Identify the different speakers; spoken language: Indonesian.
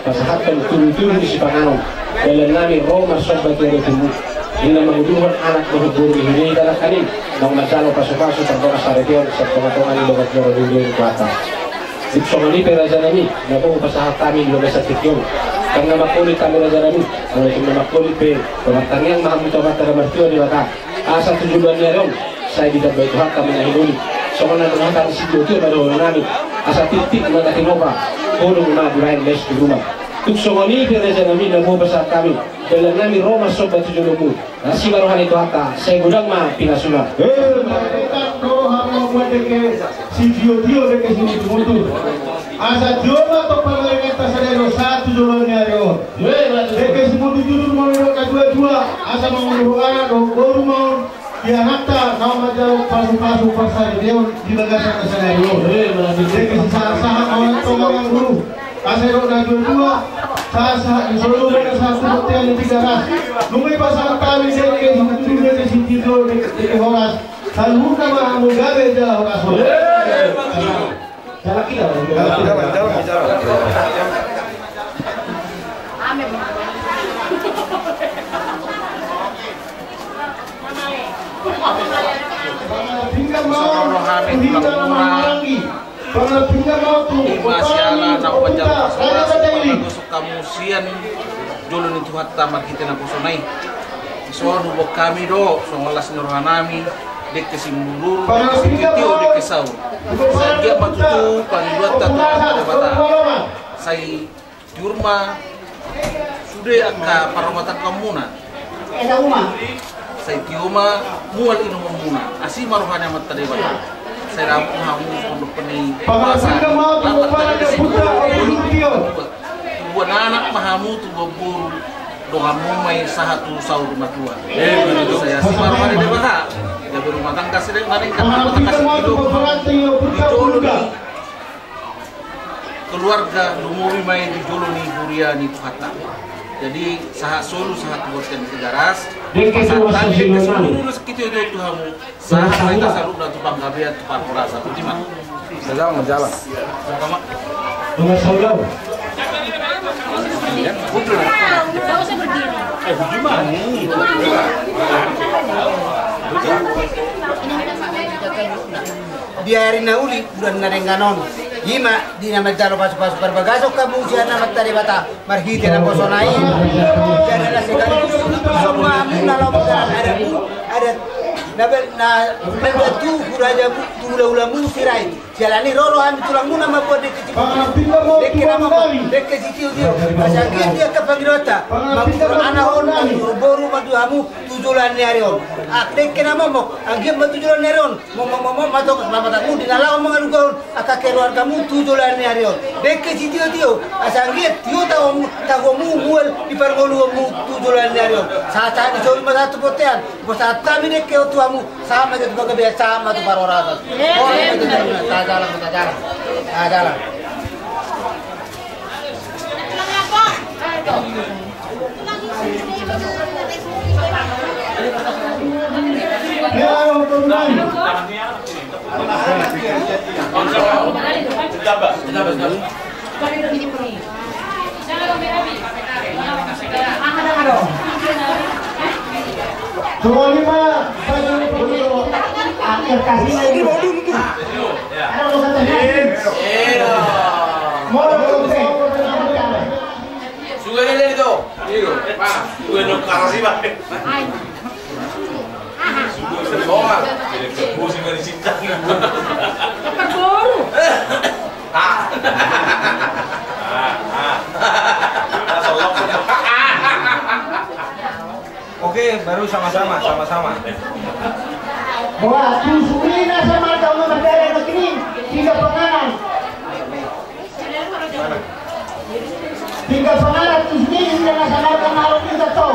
Speaker 1: Pasahatan turun-turun si Panganong. Dalam nami Roma sobat yang bertemu. Ina menguduhan anak menghubur ini dalam kanin. Nang masalo paso-paso terkona sa region sa tunga-tunga ni Lugat Loro Dulio Kuata. Ipsong ni peraja nami, napo pasahat kami lugar sa tikyon. Kang na makulit kami raja nami, mulai kung na makulit pe, pematangyang mahamutabat na martiyo di bata. Asa tujuan niya ron, sa ibigabay tuhat kami na hinuli. So kung natuhatan si Diyo madahon namin, asa titik na natinova, kulong na burahin les di rumah. Tuksong ni peraja nami, napo pasahat kami, dalam nami Roma sobat tujuan mo. Nasi baruhan itu hata, saya gudang mah pinasuna. Si Dio de que sini mutu. Asa Dioma to parlamenta sadero satu jolonnya yo. De que si mutu judul mau ka dua asa mau ngurana do boru mau dia hatta kau majau pasu-pasu pasar dia di bagasa sadero. De que si saha orang tolong guru. Asa ro na dua sasa solo mereka satu hotel di garas. Lumai pasar kami de que si mutu de si Dio de horas. Salmuka mah Mugabe jalan horas. Jalan kita. Tinggal mau
Speaker 2: masalah nak wajar masalah kamusian dulu itu hatta kita nak kusonai. Soal hubung kami do, soal las nurhanami. Dek kesimbulur, dek kesikitio, dek kesau. Saya dia matutu, panduat tatu ada bata. Saya di rumah sudah angka paramatan kamuna. Saya di rumah mual inu mamuna. Asih maruhanya mata de bata. Saya ramu hamu untuk peni pasar. Lapat tadi kesimbulur. Buat anak mahamu tu babur. Doamu mai sahatu saur rumah tua. Saya asih maruhanya de bata. Ya berumah tangga sedang maring kan rumah tangga dijoloni keluarga lumuri main dijoloni huria ni tuhata. Jadi saha solu saha tuasen segaras pasatan ke seluruh sekitar itu tuhamu saha kita salut dan tupang gabiat tupang kurasa ultima
Speaker 3: menjalan
Speaker 2: sama
Speaker 1: dengan saulau
Speaker 2: betul
Speaker 4: tahu saya berdiri
Speaker 2: gimana
Speaker 5: biarin na uli bulan na rin ganon. Hima, di na magdalo paso-paso berbagaso kamu siya na magtari bata marhiti na posonay. Diyan na sekali semua muna lo ada na tu kuraja tula sirai. Jalani roro kami tulang muna mabuat dek kecil dia. Pasangin dia kepagirota. Mampu anak on boru maduhamu tujulan nerion. Dek kenapa mau? Anggap tujulan nerion. Mau matok mamatamu dinalau mengalukan akak keluargamu tujulan nerion. Dek kecil dia. Pasangin dia tahu mual di pergolumu tujulan nerion. Saat ini cuma satu potean. Saat kami dek kau tuamu sama dengan sebagai biasa sama tu parorata. Jalan.
Speaker 4: akhir kasih lagi
Speaker 3: Oke, baru sama-sama.
Speaker 4: Wah, susuri na sama tahu negara begini tiga penganan. Tiga penganan ini dengan sangat kenal kita tahu.